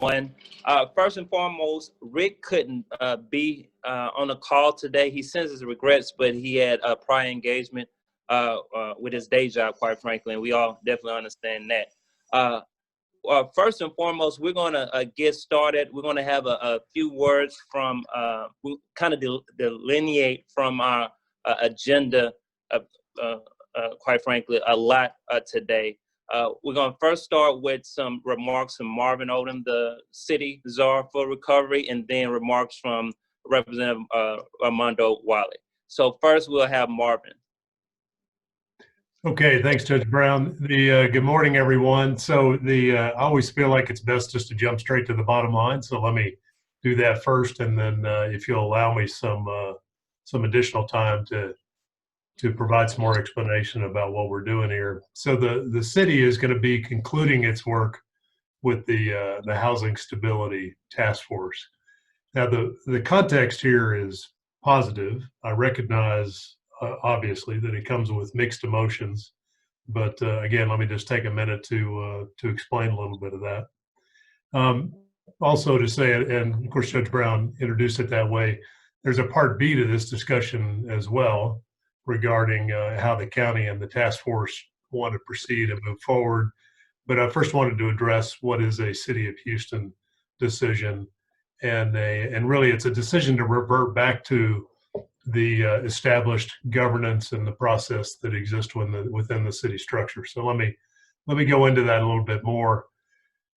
everyone. First and foremost, Rick couldn't be on the call today. He sends his regrets, but he had a prior engagement with his day job, quite frankly, and we all definitely understand that. First and foremost, we're going to get started. We're going to have a few words from, we kind of delineate from our agenda, quite frankly, a lot today. We're going to first start with some remarks from Marvin Odom, the city czar for recovery, and then remarks from Representative Armando Wally. So first we'll have Marvin. Okay, thanks, Judge Brown. Good morning, everyone. So I always feel like it's best just to jump straight to the bottom line. So let me do that first, and then if you'll allow me some additional time to provide some more explanation about what we're doing here. So the city is going to be concluding its work with the Housing Stability Task Force. Now the context here is positive. I recognize obviously that it comes with mixed emotions, but again, let me just take a minute to explain a little bit of that. Also to say, and of course Judge Brown introduced it that way, there's a part B to this discussion as well, regarding how the county and the task force want to proceed and move forward. But I first wanted to address what is a City of Houston decision, and really it's a decision to revert back to the established governance and the process that exists within the city structure. So let me go into that a little bit more.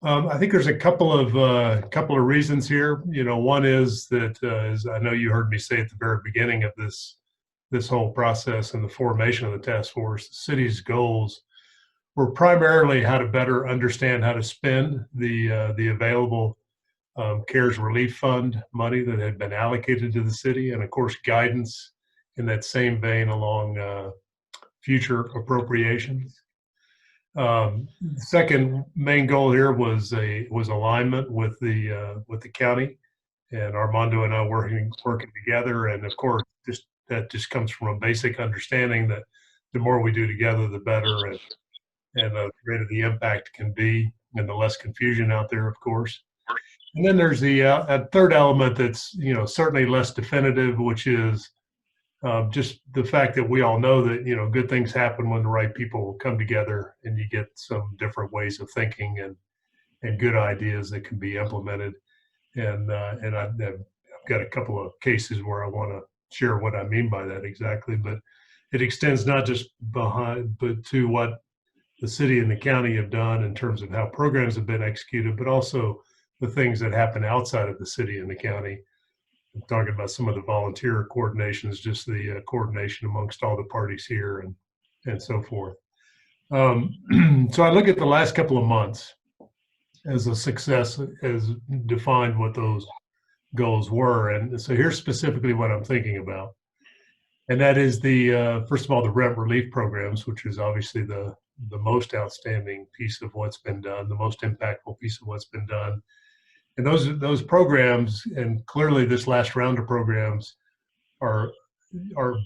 I think there's a couple of reasons here. You know, one is that as I know you heard me say at the very beginning of this whole process and the formation of the task force, the city's goals were primarily how to better understand how to spend the available CARES Relief Fund money that had been allocated to the city, and of course guidance in that same vein along future appropriations. The second main goal here was alignment with the county, and Armando and I working together, and of course that just comes from a basic understanding that the more we do together, the better, and the greater the impact can be, and the less confusion out there, of course. And then there's the a third element that's certainly less definitive, which is just the fact that we all know that good things happen when the right people come together, and you get some different ways of thinking and good ideas that can be implemented. And I've got a couple of cases where I want to share what I mean by that exactly, but it extends not just but to what the city and the county have done in terms of how programs have been executed, but also the things that happen outside of the city and the county. I'm talking about some of the volunteer coordinations, just the coordination amongst all the parties here and so forth. So I look at the last couple of months as a success, as defined what those goals were. And so here's specifically what I'm thinking about. And that is first of all, the rent relief programs, which is obviously the most outstanding piece of what's been done, the most impactful piece of what's been done. And those programs, and clearly this last round of programs are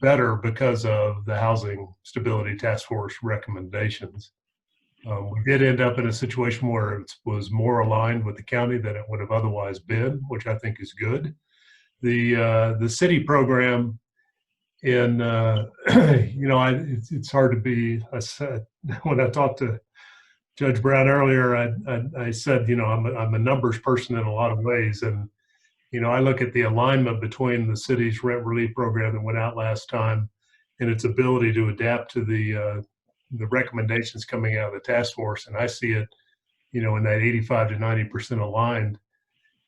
better because of the Housing Stability Task Force recommendations. We did end up in a situation where it was more aligned with the county than it would have otherwise been, which I think is good. The city program, in it's hard to be. I said when I talked to Judge Brown earlier, I said I'm a numbers person in a lot of ways, and I look at the alignment between the city's rent relief program that went out last time and its ability to adapt to the recommendations coming out of the task force, and I see it, in that 85 to 90% aligned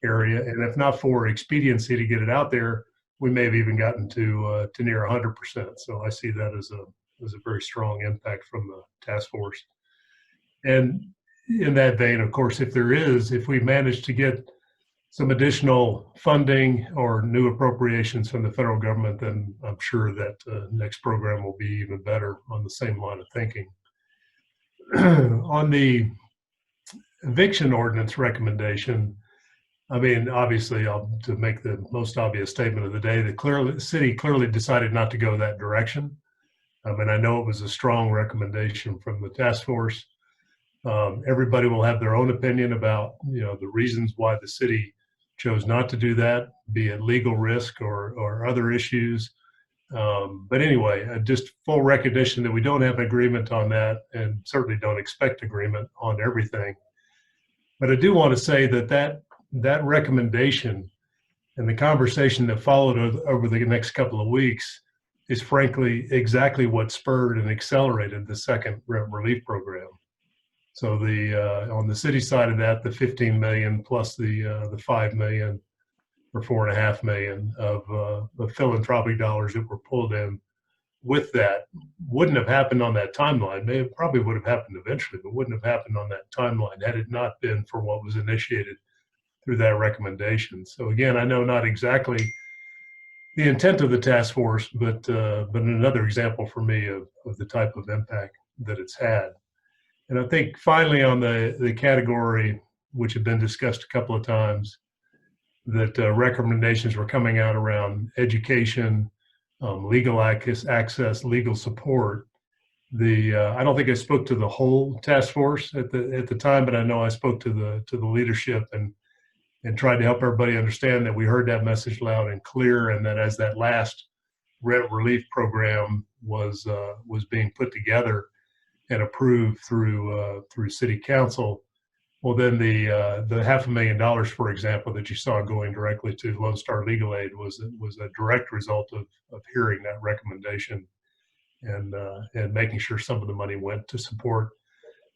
area. And if not for expediency to get it out there, we may have even gotten to near 100%. So I see that as a very strong impact from the task force. And in that vein, of course, if we manage to get some additional funding or new appropriations from the federal government, then I'm sure that next program will be even better on the same line of thinking. On the eviction ordinance recommendation, I mean, obviously, to make the most obvious statement of the day, the city clearly decided not to go that direction. And I know it was a strong recommendation from the task force. Everybody will have their own opinion about, the reasons why the city chose not to do that, be it legal risk or other issues. But anyway, just full recognition that we don't have agreement on that, and certainly don't expect agreement on everything. But I do want to say that recommendation and the conversation that followed over the next couple of weeks is frankly exactly what spurred and accelerated the second rent relief program. So on the city side of that, the 15 million plus the 5 million or 4.5 million of philanthropic dollars that were pulled in with that wouldn't have happened on that timeline. It probably would have happened eventually, but wouldn't have happened on that timeline had it not been for what was initiated through that recommendation. So again, I know not exactly the intent of the task force, but another example for me of the type of impact that it's had. And I think finally on the category, which had been discussed a couple of times, that recommendations were coming out around education, legal access, legal support. I don't think I spoke to the whole task force at the time, but I know I spoke to the leadership and tried to help everybody understand that we heard that message loud and clear, and that as that last rent relief program was being put together and approved through city council, well, then the $500,000, for example, that you saw going directly to Lone Star Legal Aid was a direct result of hearing that recommendation and making sure some of the money went to support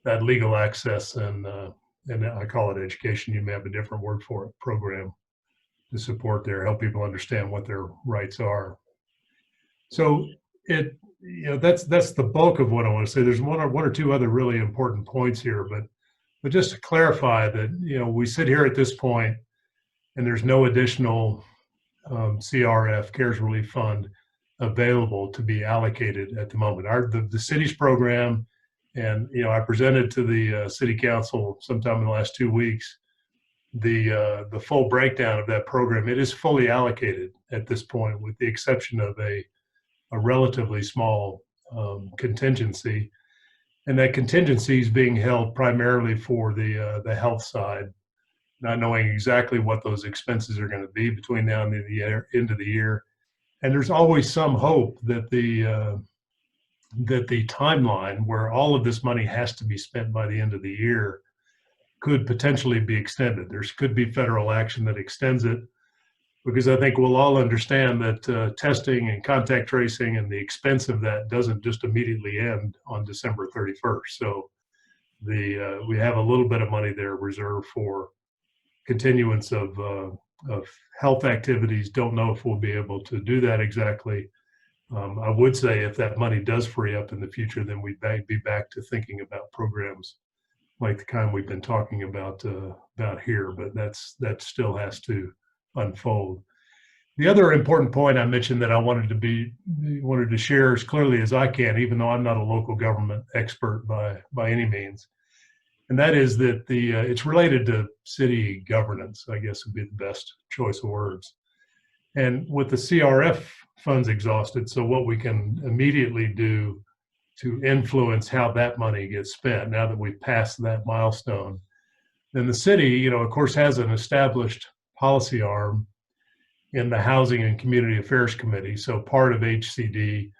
that legal access and I call it education. You may have a different word for it, program to support help people understand what their rights are. So that's the bulk of what I want to say. There's one or two other really important points here, but just to clarify that, we sit here at this point and there's no additional CRF, CARES Relief Fund, available to be allocated at the moment. The city's program, and I presented to the city council sometime in the last 2 weeks the full breakdown of that program. It is fully allocated at this point, with the exception of a relatively small contingency, and that contingency is being held primarily for the health side, not knowing exactly what those expenses are going to be between now and the end of the year. And there's always some hope that the timeline where all of this money has to be spent by the end of the year could potentially be extended. There could be federal action that extends it, because I think we'll all understand that testing and contact tracing and the expense of that doesn't just immediately end on December 31st. So we have a little bit of money there reserved for continuance of health activities. Don't know if we'll be able to do that exactly. I would say if that money does free up in the future, then we'd be back to thinking about programs like the kind we've been talking about here, but that still has to unfold. The other important point I mentioned that I wanted to share as clearly as I can, even though I'm not a local government expert by any means, and that is that it's related to city governance, I guess would be the best choice of words. And with the CRF funds exhausted, so what we can immediately do to influence how that money gets spent now that we've passed that milestone, then the city, of course, has an established policy arm in the Housing and Community Affairs Committee, so part of HCD,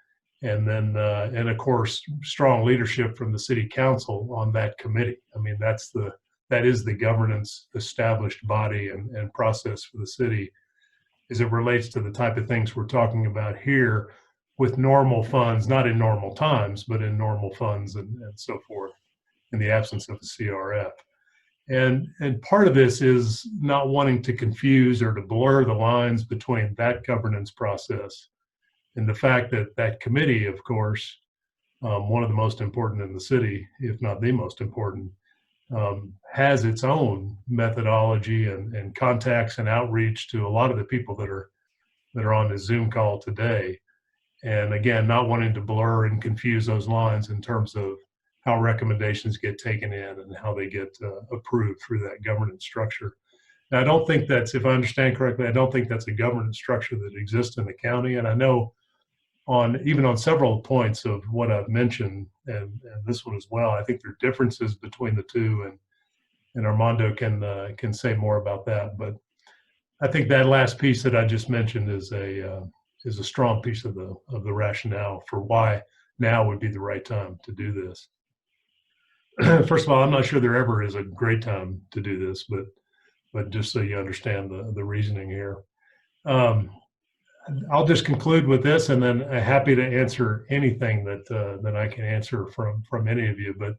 and then and of course strong leadership from the city council on that committee. I mean, that is the governance established body and process for the city as it relates to the type of things we're talking about here, with normal funds, not in normal times, but in normal funds and so forth, in the absence of the CRF. And part of this is not wanting to confuse or to blur the lines between that governance process and the fact that that committee, of course, one of the most important in the city, if not the most important, has its own methodology and contacts and outreach to a lot of the people that are on this Zoom call today. And again, not wanting to blur and confuse those lines in terms of how recommendations get taken in and how they get approved through that governance structure. Now, I don't think that's, if I understand correctly, I don't think that's a governance structure that exists in the county. And I know even on several points of what I've mentioned, and this one as well. I think there are differences between the two, and Armando can say more about that. But I think that last piece that I just mentioned is a strong piece of the rationale for why now would be the right time to do this. First of all, I'm not sure there ever is a great time to do this, but just so you understand the reasoning here. I'll just conclude with this, and then happy to answer anything that I can answer from any of you. But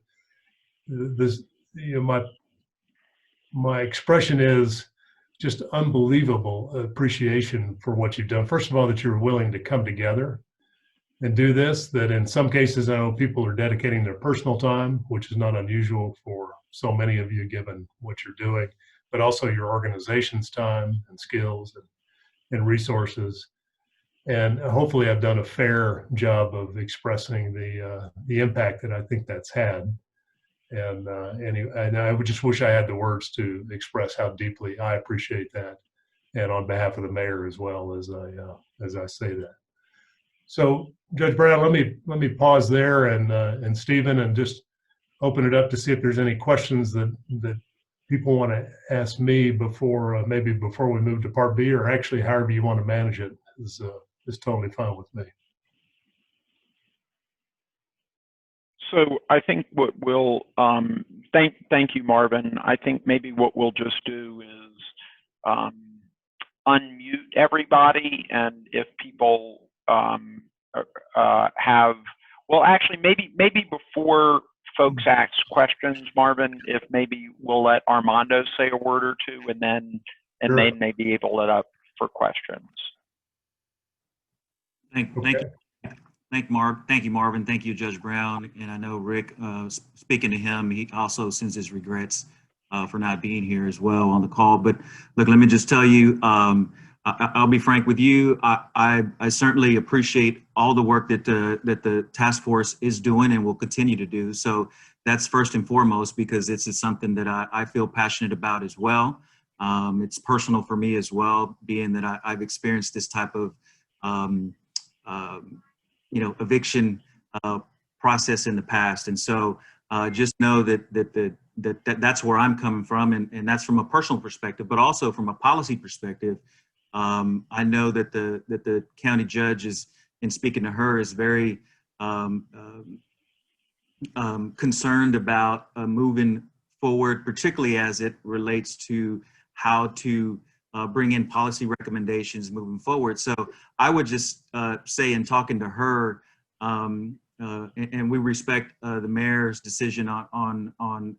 this, my expression is just unbelievable appreciation for what you've done. First of all, that you're willing to come together and do this. That in some cases, I know people are dedicating their personal time, which is not unusual for so many of you, given what you're doing, but also your organization's time and skills and resources. And hopefully I've done a fair job of expressing the impact that I think that's had. And I would just wish I had the words to express how deeply I appreciate that, and on behalf of the mayor as well, as I say that. So Judge Brown, let me pause there, and Stephen, and just open it up to see if there's any questions that people want to ask me before before we move to Part B, or actually however you want to manage it is totally fine with me. So I think what we'll thank you, Marvin. I think maybe what we'll just do is unmute everybody, and if people have, well, actually, maybe before folks ask questions, Marvin, if maybe we'll let Armando say a word or two, and then Sure. they may be able to let up for questions. Thank you, Marvin. Thank you, Judge Brown. And I know Rick, speaking to him, he also sends his regrets for not being here as well on the call. But look, let me just tell you, I'll be frank with you. I certainly appreciate all the work that the task force is doing and will continue to do. So that's first and foremost, because it's something that I feel passionate about as well. It's personal for me as well, being that I've experienced this type of eviction process in the past. And so just know that's where I'm coming from, and that's from a personal perspective, but also from a policy perspective. I know that the county judge is, in speaking to her, is very concerned about moving forward, particularly as it relates to how to bring in policy recommendations moving forward. So I would just say, in talking to her, and we respect the mayor's decision on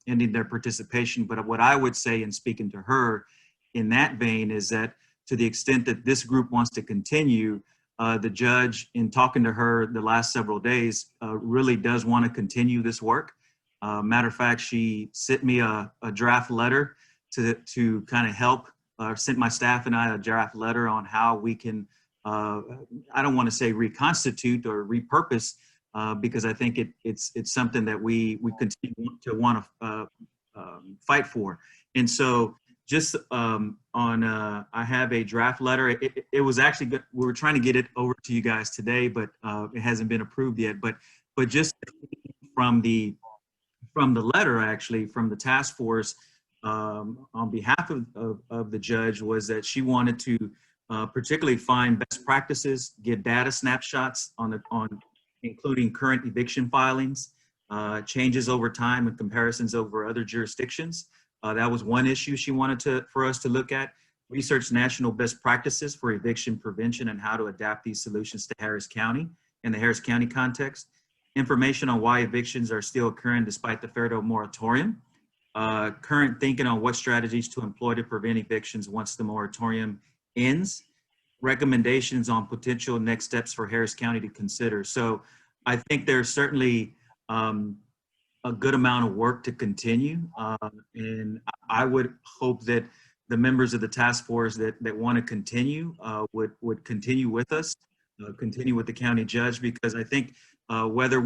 ending their participation, but what I would say in speaking to her in that vein is that to the extent that this group wants to continue, the judge, in talking to her the last several days, really does want to continue this work. Matter of fact, she sent me a draft letter to kind of help, sent my staff and I a draft letter on how we can, I don't want to say reconstitute or repurpose, because I think it's something that we continue to want to fight for. And so just I have a draft letter. It was actually good. We were trying to get it over to you guys today, but it hasn't been approved yet. But just from the letter, actually, from the task force, on behalf of the judge, was that she wanted to particularly find best practices, give data snapshots on including current eviction filings, changes over time and comparisons over other jurisdictions. That was one issue she wanted for us to look at. Research national best practices for eviction prevention and how to adapt these solutions to Harris County in the Harris County context. Information on why evictions are still occurring despite the federal moratorium. Current thinking on what strategies to employ to prevent evictions once the moratorium ends. Recommendations on potential next steps for Harris County to consider. So I think there's certainly a good amount of work to continue. And I would hope that the members of the task force that want to continue would continue with us, continue with the county judge, because I think whether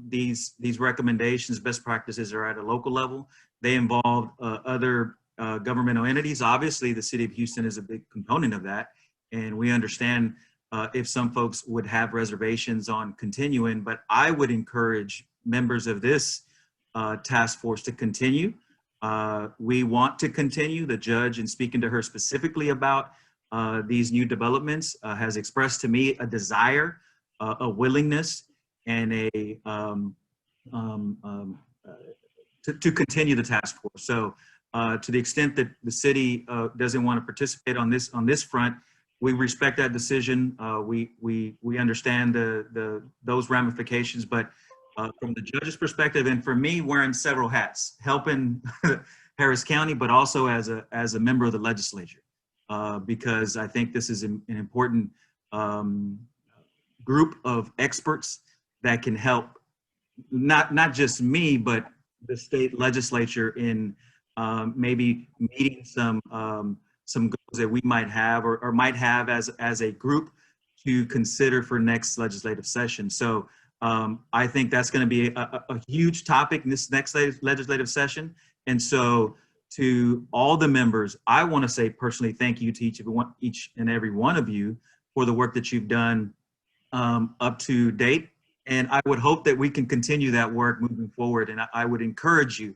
these recommendations, best practices are at a local level, they involve other governmental entities. Obviously, the city of Houston is a big component of that. And we understand if some folks would have reservations on continuing, but I would encourage members of this task force to continue. We want to continue. The judge, in speaking to her specifically about these new developments, has expressed to me a desire, a willingness, and to continue the task force. So to the extent that the city doesn't want to participate on this front, we respect that decision. We understand those ramifications, but from the judge's perspective, and for me, wearing several hats, helping Harris County, but also as a member of the legislature, because I think this is an important group of experts that can help not just me, but the state legislature in maybe meeting some goals that we might have or might have as a group to consider for next legislative session. So I think that's going to be a huge topic in this next legislative session. And so to all the members, I want to say personally thank you to each and every one of you for the work that you've done up to date. And I would hope that we can continue that work moving forward. And I would encourage you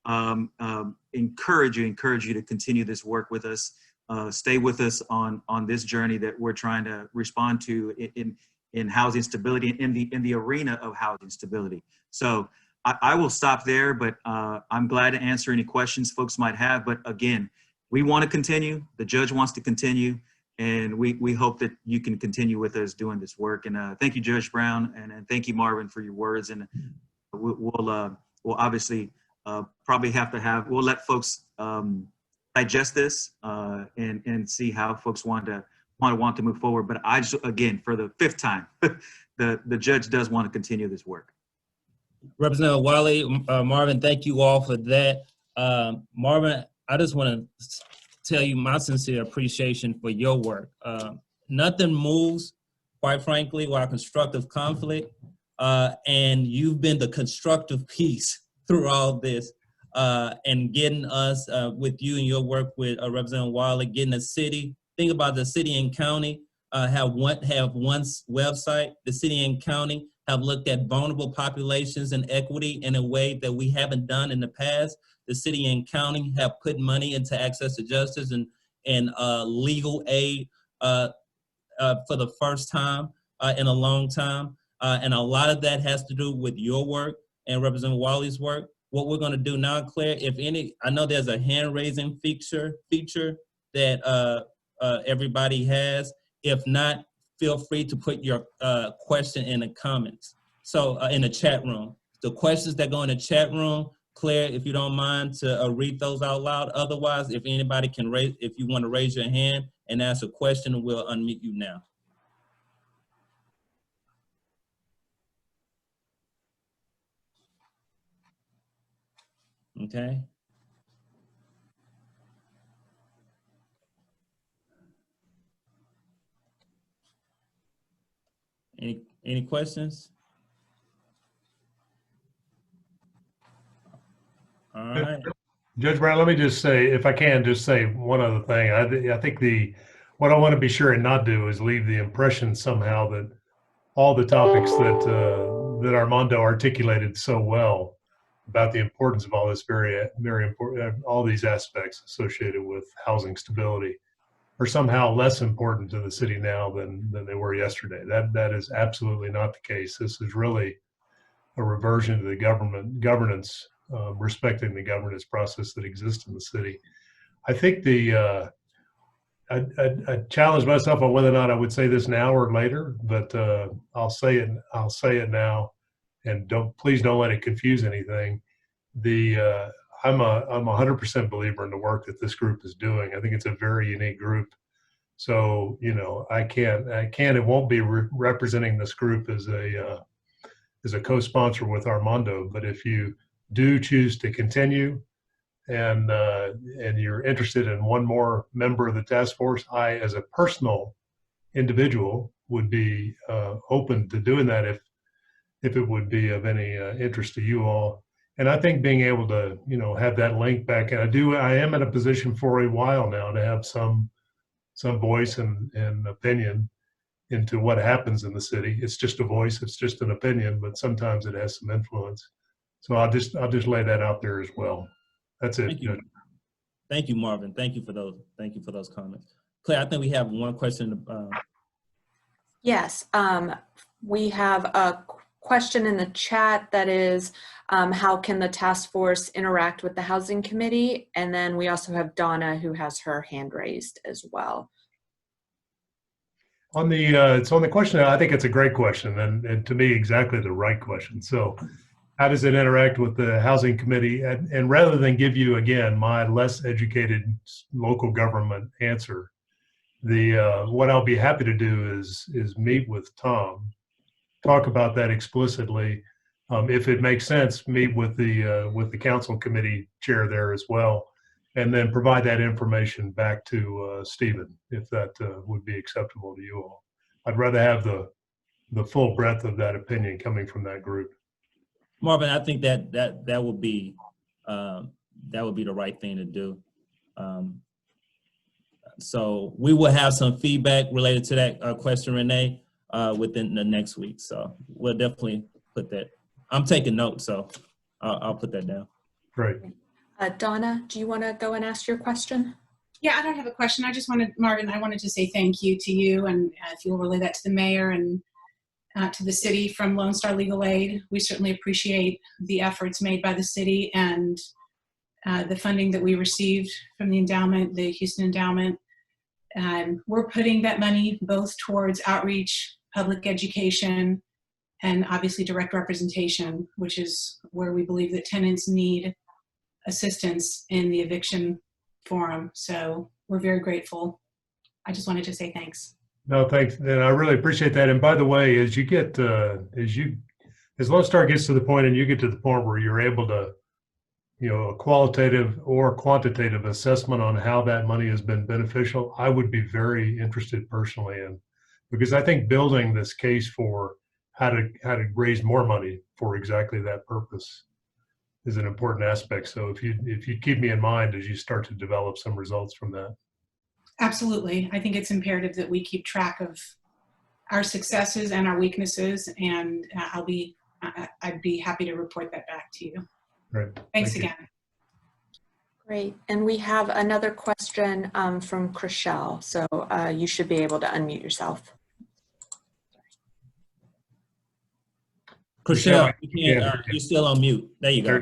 to continue this work with us. Stay with us on this journey that we're trying to respond to in housing stability, in the arena of housing stability. So I will stop there, but I'm glad to answer any questions folks might have. But again, we want to continue. The judge wants to continue. And we hope that you can continue with us doing this work. And thank you, Judge Brown, and thank you, Marvin, for your words. And we'll obviously probably we'll let folks digest this and see how folks want to move forward. But I just, again, for the 5th time, the judge does want to continue this work. Representative Wiley, Marvin, thank you all for that. Marvin, I just want to tell you my sincere appreciation for your work. Nothing moves, quite frankly, without constructive conflict. And you've been the constructive piece through all this and getting us with you and your work with Representative Wiley, getting the city. Think about the city and county have one website. The city and county have looked at vulnerable populations and equity in a way that we haven't done in the past. The city and county have put money into access to justice and legal aid for the first time in a long time. And a lot of that has to do with your work and Representative Wiley's work. What we're gonna do now, Claire, I know there's a hand raising feature that everybody has. If not, feel free to put your question in the comments. So in the chat room, the questions that go in the chat room, Claire, if you don't mind to read those out loud. Otherwise, if anybody can if you want to raise your hand and ask a question, we'll unmute you now. Okay. Any questions? All right. Judge Brown, let me just say, if I can, just say one other thing. I think what I want to be sure and not do is leave the impression somehow that all the topics that Armando articulated so well about the importance of all this very important, all these aspects associated with housing stability are somehow less important to the city now than they were yesterday. That is absolutely not the case. This is really a reversion to the governance, respecting the governance process that exists in the city. I think I challenge myself on whether or not I would say this now or later, but I'll say it now, and please don't let it confuse anything. I'm a 100% believer in the work that this group is doing. I think it's a very unique group. So, I can't and won't be representing this group as a co-sponsor with Armando. But if you do choose to continue and you're interested in one more member of the task force, I, as a personal individual, would be open to doing that if it would be of any interest to you all. And I think being able to, have that link back, and I am in a position for a while now to have some voice and opinion. into what happens in the city. It's just a voice, it's just an opinion, but sometimes it has some influence. So I'll just lay that out there as well. That's it. Thank you. Thank you, Marvin. Thank you for those comments. Claire, I think we have one question. Yes, we have a question in the chat that is, how can the task force interact with the housing committee? And then we also have Donna who has her hand raised as well. On the question, I think it's a great question, and to me, exactly the right question. So how does it interact with the housing committee? And rather than give you, again, my less educated local government answer, what I'll be happy to do is meet with Tom, talk about that explicitly. If it makes sense, meet with the council committee chair there as well, and then provide that information back to Stephen, if that would be acceptable to you all. I'd rather have the full breadth of that opinion coming from that group. Marvin, I think that would be the right thing to do. So we will have some feedback related to that question, Renee, within the next week. So we'll definitely put that. I'm taking notes, so I'll put that down. Great. Donna, do you want to go and ask your question? Yeah, I don't have a question. I just wanted, Marvin, I wanted to say thank you to you, and if you'll relay that to the mayor and to the city from Lone Star Legal Aid. We certainly appreciate the efforts made by the city and the funding that we received from the endowment, the Houston Endowment. We're putting that money both towards outreach, public education, and obviously direct representation, which is where we believe that tenants need assistance in the eviction forum. So we're very grateful. I just wanted to say thanks. No, thanks. And I really appreciate that. And by the way, as Lone Star gets to the point and you get to the point where you're able to, a qualitative or quantitative assessment on how that money has been beneficial, I would be very interested personally in, because I think building this case for how to raise more money for exactly that purpose is an important aspect. So if you keep me in mind as you start to develop some results from that. Absolutely. I think it's imperative that we keep track of our successes and our weaknesses, and I'd be happy to report that back to you. Great. Thanks Thank you. again. Great. And we have another question from Chriselle. So you should be able to unmute yourself. Chriselle, Yeah. you're still on mute. There you go.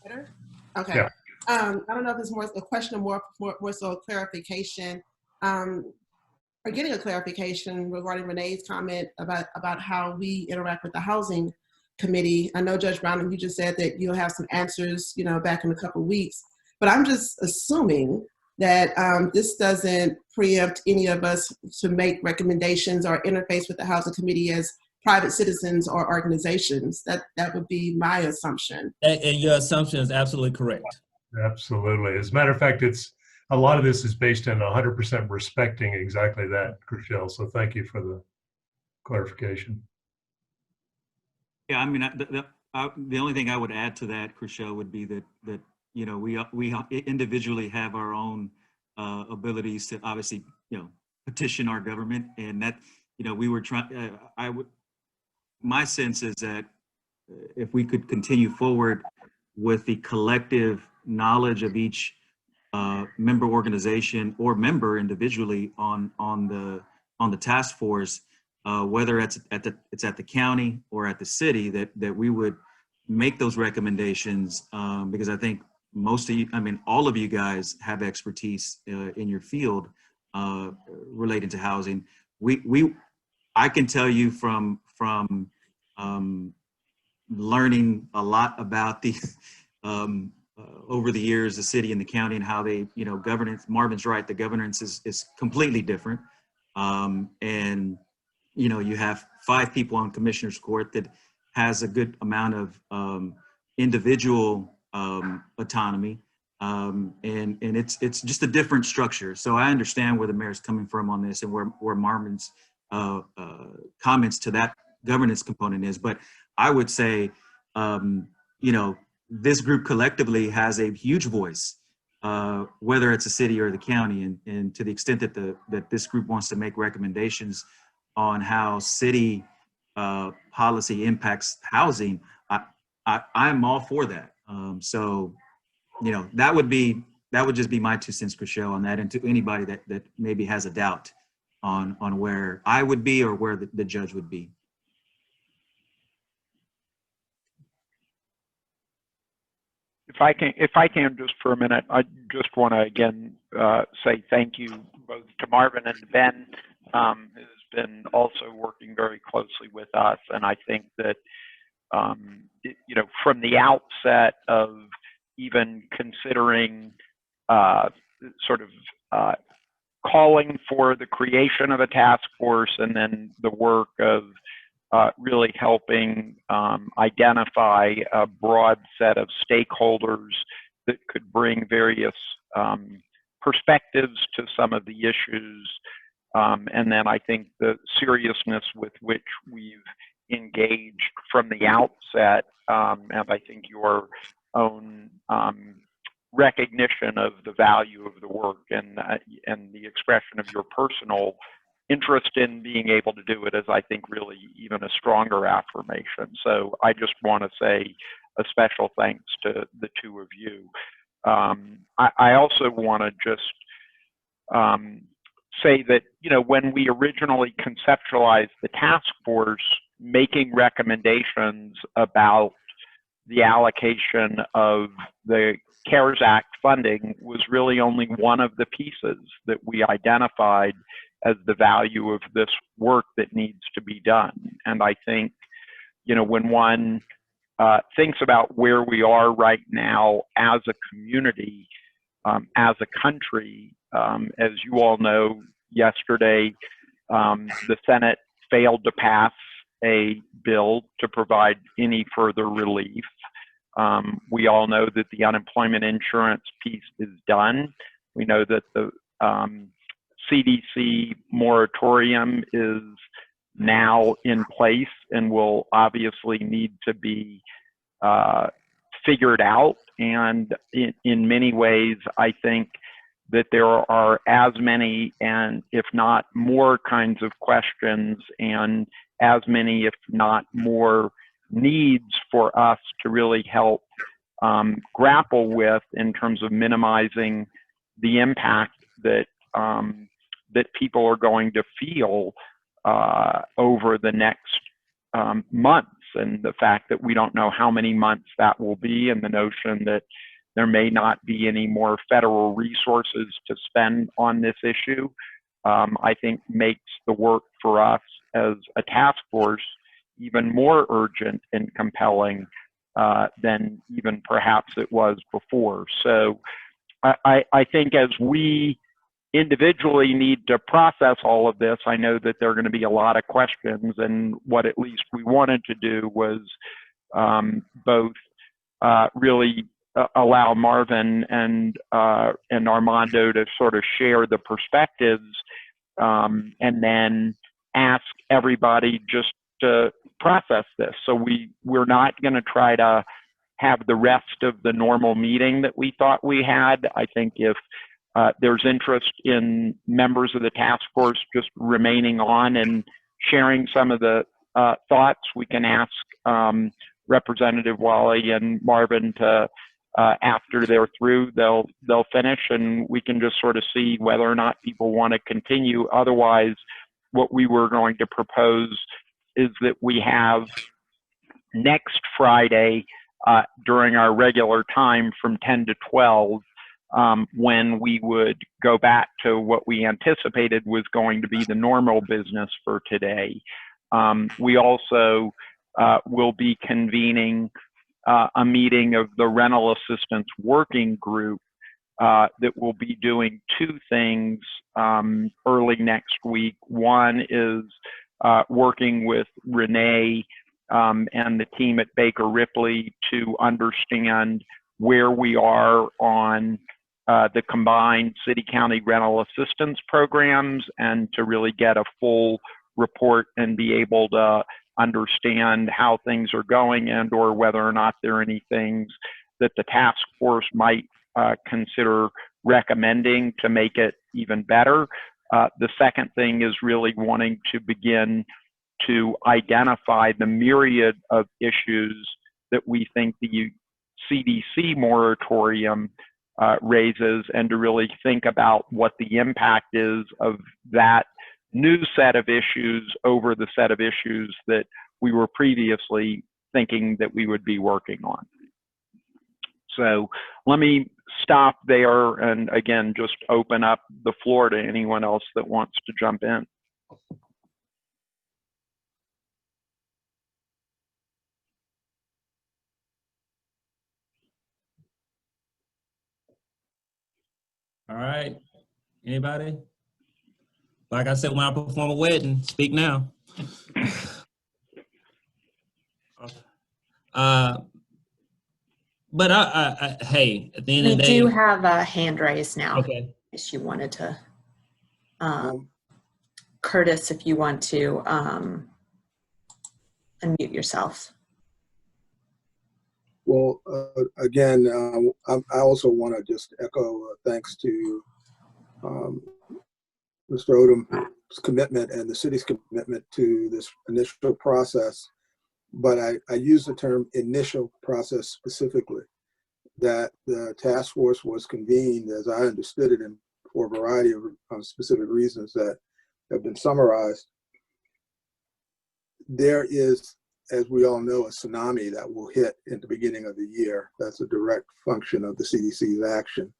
Better? Okay. Yeah. I don't know if it's more a question or more so a clarification. Or getting a clarification regarding Renee's comment about how we interact with the housing committee. I know Judge Brown, you just said that you'll have some answers, back in a couple of weeks. But I'm just assuming that this doesn't preempt any of us to make recommendations or interface with the housing committee as private citizens or organizations. That would be my assumption. And your assumption is absolutely correct. Absolutely. As a matter of fact, a lot of this is based on 100% respecting exactly that, Chriselle. So thank you for the clarification. Yeah, I mean, the only thing I would add to that, Chriselle, would be that we individually have our own abilities to obviously petition our government, and that we were trying. My sense is that if we could continue forward with the collective knowledge of each member organization or member individually on the task force, whether it's at the county or at the city, that we would make those recommendations, because I think all of you guys have expertise in your field related to housing. I can tell you from learning a lot about the over the years, the city and the county and how they, governance. Marvin's right. The governance is completely different. And, you have 5 people on commissioner's court that has a good amount of individual autonomy. And it's just a different structure. So I understand where the mayor's coming from on this and where Marvin's comments to that governance component is. But I would say, this group collectively has a huge voice, whether it's a city or the county, and to the extent that this group wants to make recommendations on how city policy impacts housing, I'm all for that. So, you know, that would just be my 2 cents per show on that, and to anybody that maybe has a doubt on where I would be or where the judge would be. If I can just for a minute, I just want to again say thank you both to Marvin and Ben, who's been also working very closely with us. And I think that, you know, from the outset of even considering sort of calling for the creation of a task force, and then the work of really helping identify a broad set of stakeholders that could bring various perspectives to some of the issues. And then I think the seriousness with which we've engaged from the outset, and I think your own recognition of the value of the work and the expression of your personal interest in being able to do it is, I think, really even a stronger affirmation. So I just want to say a special thanks to the two of you. I also want to just say that, you know, when we originally conceptualized the task force, making recommendations about the allocation of the CARES Act funding was really only one of the pieces that we identified as the value of this work that needs to be done. And I think, you know, when one thinks about where we are right now as a community, as a country, as you all know, yesterday, the Senate failed to pass a bill to provide any further relief. We all know that the unemployment insurance piece is done. We know that the CDC moratorium is now in place and will obviously need to be figured out. And in many ways, I think that there are as many, and if not more, kinds of questions, and as many, if not more, needs for us to really help grapple with in terms of minimizing the impact that that people are going to feel over the next months, and the fact that we don't know how many months that will be, and the notion that there may not be any more federal resources to spend on this issue, I think makes the work for us as a task force even more urgent and compelling than even perhaps it was before. So I think as we individually need to process all of this, I know that there are going to be a lot of questions, and what at least we wanted to do was both really allow Marvin and Armando to sort of share the perspectives, and then ask everybody just to process this. So we're not going to try to have the rest of the normal meeting that we thought we had. I think if there's interest in members of the task force just remaining on and sharing some of the thoughts, we can ask Representative Wally and Marvin to, after they're through, they'll finish, and we can just sort of see whether or not people want to continue. Otherwise, what we were going to propose is that we have next Friday during our regular time from 10 to 12, when we would go back to what we anticipated was going to be the normal business for today. We also will be convening a meeting of the Rental Assistance Working Group that will be doing two things early next week. One is working with Renee and the team at Baker Ripley to understand where we are on the combined city-county rental assistance programs, and to really get a full report and be able to understand how things are going, and or whether or not there are any things that the task force might consider recommending to make it even better. The second thing is really wanting to begin to identify the myriad of issues that we think the CDC moratorium raises, and to really think about what the impact is of that new set of issues over the set of issues that we were previously thinking that we would be working on. So let me stop there and again, just open up the floor to anyone else that wants to jump in. All right. Anybody? Like I said, when I perform a wedding, speak now. But hey, at the end We of the day. do have a hand raised now. Okay. If you wanted to, Curtis, if you want to unmute yourself. Well, again, I also want to just echo thanks to Mr. Odom's commitment and the city's commitment to this initial process. But I use the term initial process specifically, that the task force was convened, as I understood it, for a variety of specific reasons that have been summarized. There is, as we all know, a tsunami that will hit in the beginning of the year. That's a direct function of the CDC's action.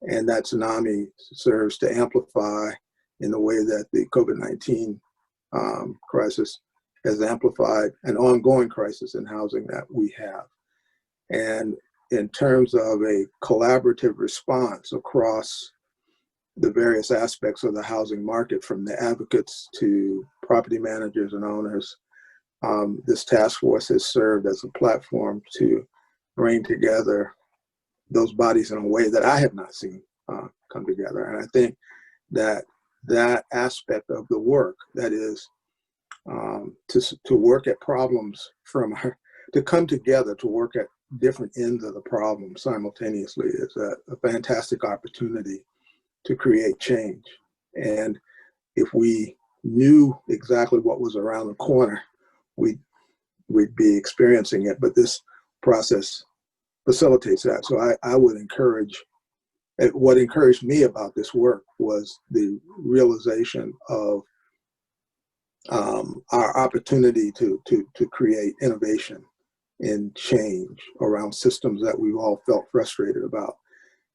And that tsunami serves to amplify in the way that the COVID-19 crisis has amplified an ongoing crisis in housing that we have. And in terms of a collaborative response across the various aspects of the housing market, from the advocates to property managers and owners, this task force has served as a platform to bring together those bodies in a way that I have not seen come together. And I think that that aspect of the work, that is to work at problems to come together to work at different ends of the problem simultaneously, is a fantastic opportunity to create change. And if we knew exactly what was around the corner, we'd be experiencing it, but this process facilitates that. So I would encourage, what encouraged me about this work was the realization of our opportunity to create innovation and change around systems that we've all felt frustrated about.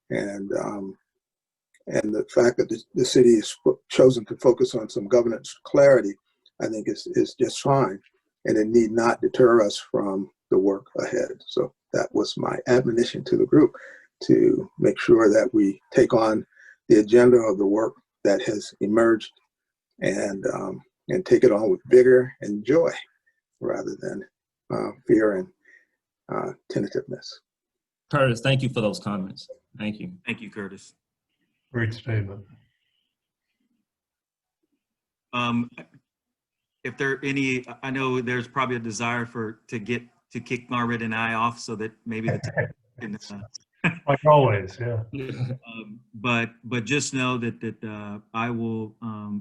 And the fact that the city has chosen to focus on some governance clarity, I think is just fine. And it need not deter us from the work ahead. So that was my admonition to the group, to make sure that we take on the agenda of the work that has emerged and take it on with vigor and joy rather than fear and tentativeness. Curtis, thank you for those comments. Thank you. Thank you, Curtis. Great statement. If there are any, I know there's probably a desire to kick Margaret and I off so that maybe the can, Like always, yeah. but just know that I will,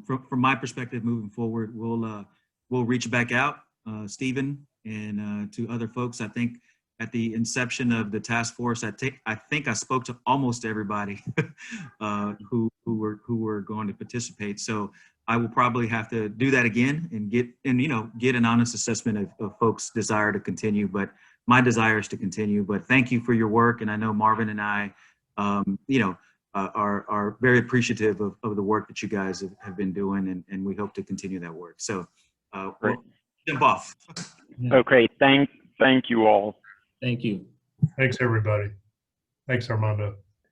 from my perspective moving forward, we'll reach back out, Stephen, and to other folks. I think at the inception of the task force, I think I spoke to almost everybody who were going to participate. So I will probably have to do that again and get an honest assessment of folks' desire to continue. But my desire is to continue. But thank you for your work, and I know Marvin and I, are very appreciative of the work that you guys have been doing, and we hope to continue that work. So we'll jump off. Okay, thank you all. Thank you. Thanks, everybody. Thanks, Armando.